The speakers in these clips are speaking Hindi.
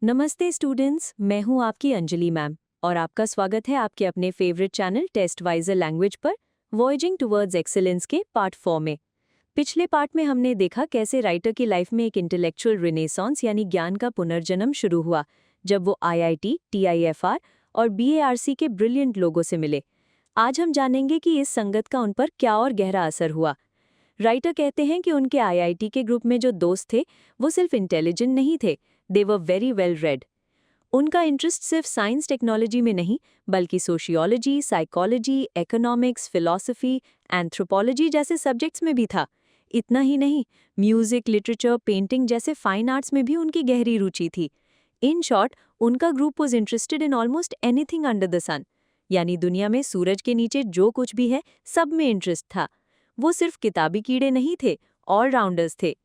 नमस्ते स्टूडेंट्स, मैं हूं आपकी अंजलि मैम और आपका स्वागत है आपके अपने फेवरेट चैनल टेस्टवाइजर लैंग्वेज पर वॉयजिंग टुवर्ड्स एक्सीलेंस के पार्ट 4 में। पिछले पार्ट में हमने देखा कैसे राइटर की लाइफ में एक इंटेलेक्चुअल रिनेसांस यानी ज्ञान का पुनर्जन्म शुरू हुआ जब वो आईआईटी, टीआईएफआर और बीएआरसी के ब्रिलियंट लोगों से मिले। आज हम जानेंगे कि इस संगत का उन पर क्या और गहरा असर हुआ। राइटर कहते हैं कि उनके आईआईटी के ग्रुप में जो दोस्त थे वो सिर्फ इंटेलिजेंट नहीं थे, they were very well read. उनका इंटरेस्ट सिर्फ साइंस टेक्नोलॉजी में नहीं बल्कि sociology, psychology, economics, philosophy, anthropology जैसे सब्जेक्ट्स में भी था। इतना ही नहीं, म्यूजिक, लिटरेचर, पेंटिंग जैसे फाइन आर्ट्स में भी उनकी गहरी रुचि थी। इन शॉर्ट, उनका group was interested in almost anything under the sun, यानी दुनिया में सूरज के नीचे जो कुछ भी है सब में इंटरेस्ट था। वो सिर्फ किताबी कीड़े नहीं थे, ऑलराउंडर्स थे।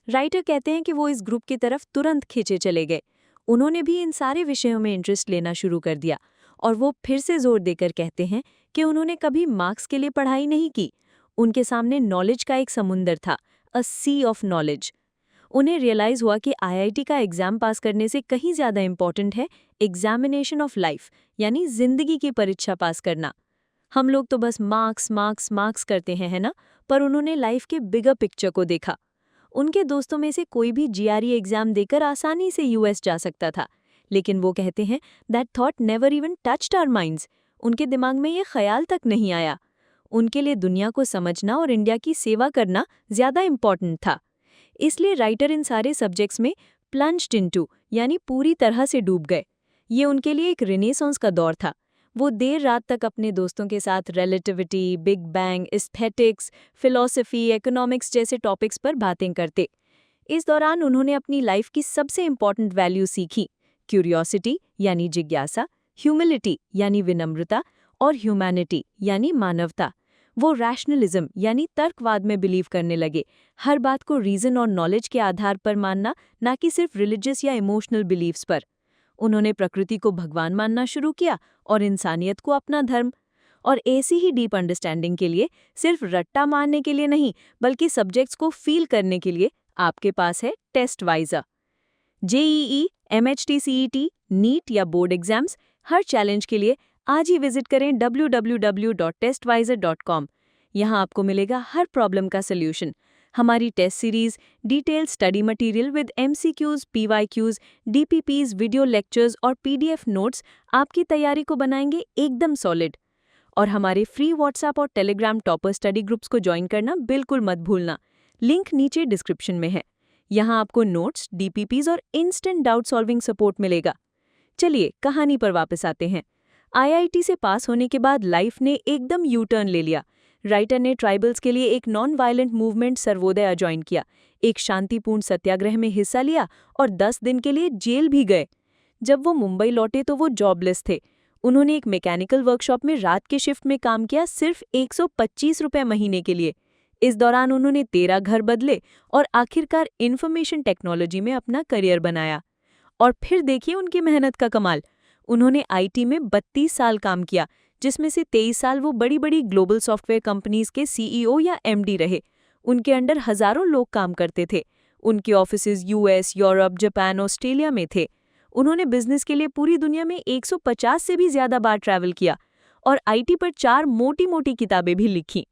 राइटर कहते हैं कि वो इस ग्रुप की तरफ तुरंत खींचे चले गए। उन्होंने भी इन सारे विषयों में इंटरेस्ट लेना शुरू कर दिया और वो फिर से जोर देकर कहते हैं कि उन्होंने कभी मार्क्स के लिए पढ़ाई नहीं की। उनके सामने नॉलेज का एक समुंदर था, अ सी ऑफ नॉलेज। उन्हें रियलाइज हुआ कि आईआईटी का एग्जाम पास करने से कहीं ज़्यादा इम्पॉर्टेंट है एग्जामिनेशन ऑफ लाइफ, यानी जिंदगी की परीक्षा पास करना। हम लोग तो बस मार्क्स मार्क्स मार्क्स करते हैं, है ना? पर उन्होंने लाइफ के बिगर पिक्चर को देखा। उनके दोस्तों में से कोई भी जीआरई एग्जाम देकर आसानी से यूएस जा सकता था, लेकिन वो कहते हैं that thought never even touched our minds. उनके दिमाग में ये ख्याल तक नहीं आया। उनके लिए दुनिया को समझना और इंडिया की सेवा करना ज़्यादा इम्पॉर्टेंट था। इसलिए राइटर इन सारे सब्जेक्ट्स में प्लंज्ड इनटू यानी पूरी तरह से डूब गए। ये उनके लिए एक रिनेसांस का दौर था। वो देर रात तक अपने दोस्तों के साथ relativity, big bang, aesthetics, philosophy, economics जैसे टॉपिक्स पर बातें करते। इस दौरान उन्होंने अपनी लाइफ की सबसे इम्पॉर्टेंट वैल्यू सीखी, क्यूरियोसिटी यानी जिज्ञासा, ह्यूमिलिटी यानी विनम्रता और ह्यूमैनिटी यानी मानवता। वो रैशनलिज्म यानी तर्कवाद में बिलीव करने लगे, हर बात को रीजन और नॉलेज के आधार पर मानना, ना कि सिर्फ रिलीजियस या इमोशनल बिलीव्स पर। उन्होंने प्रकृति को भगवान मानना शुरू किया और इंसानियत को अपना धर्म। और ऐसी ही डीप अंडरस्टैंडिंग के लिए, सिर्फ रट्टा मारने के लिए नहीं बल्कि सब्जेक्ट्स को फील करने के लिए आपके पास है टेस्टवाइजर। जेईई, एमएचटी, नीट या बोर्ड एग्जाम्स, हर चैलेंज के लिए आज ही विजिट करें www.testvisor.com। यहाँ आपको मिलेगा हर प्रॉब्लम का सल्यूशन। हमारी test series, detail study material with MCQs, PYQs, DPPs, video lectures और पीडीएफ नोट्स आपकी तैयारी को बनाएंगे एकदम सॉलिड। और हमारे फ्री व्हाट्सएप और टेलीग्राम टॉपर स्टडी ग्रुप्स को ज्वाइन करना बिल्कुल मत भूलना। लिंक नीचे डिस्क्रिप्शन में है। यहाँ आपको नोट्स, डीपीपीज और इंस्टेंट डाउट सॉल्विंग सपोर्ट मिलेगा। चलिए कहानी पर वापस आते हैं। आईआईटी से पास होने के बाद लाइफ ने एकदम यू टर्न ले लिया। राइटर ने ट्राइबल्स के लिए एक non violent movement Sarvodaya join किया, एक शांतिपूर्ण सत्याग्रह में हिस्सा लिया और 10 दिन के लिए जेल भी गए। जब वो मुंबई लौटे तो वो जॉबलेस थे। उन्होंने एक मैकेनिकल वर्कशॉप में रात के शिफ्ट में काम किया, सिर्फ 125 रुपये महीने के लिए। इस दौरान उन्होंने 13 घर बदले और आखिरकार इंफॉर्मेशन टेक्नोलॉजी में अपना करियर बनाया। और फिर देखिए उनकी मेहनत का कमाल। उन्होंने आईटी में 32 साल काम किया, जिसमें से 23 साल वो बड़ी बड़ी ग्लोबल सॉफ्टवेयर कंपनीज के सीईओ या एमडी रहे। उनके अंडर हजारों लोग काम करते थे। उनके offices US, Europe, Japan, Australia में थे। उन्होंने बिजनेस के लिए पूरी दुनिया में 150 से भी ज्यादा बार ट्रैवल किया और आईटी पर 4 मोटी मोटी किताबें भी लिखी।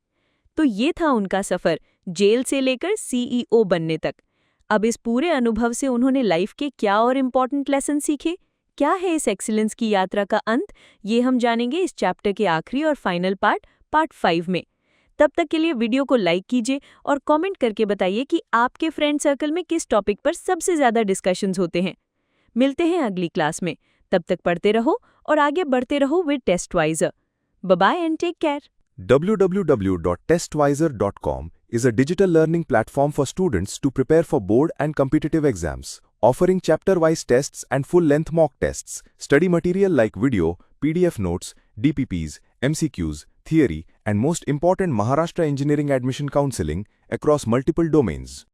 तो ये था उनका सफर, जेल से लेकर सीईओ बनने तक। अब इस पूरे अनुभव से उन्होंने लाइफ के क्या और इम्पोर्टेंट लेसन सीखे? क्या है इस एक्सीलेंस की यात्रा का अंत? ये हम जानेंगे इस चैप्टर के आखिरी और फाइनल पार्ट 5 में। तब तक के लिए वीडियो को लाइक कीजिए और कमेंट करके बताइए कि आपके फ्रेंड सर्कल में किस टॉपिक पर सबसे ज्यादा डिस्कशंस होते हैं। मिलते हैं अगली क्लास में। तब तक पढ़ते रहो और आगे बढ़ते रहो with Testvisor. Bye bye and take care. www.testvisor.com is a digital learning platform for students to prepare for board and competitive exams, offering chapter-wise tests and full-length mock tests, study material like video, PDF notes, DPPs, MCQs, theory, and most important Maharashtra Engineering Admission Counseling across multiple domains.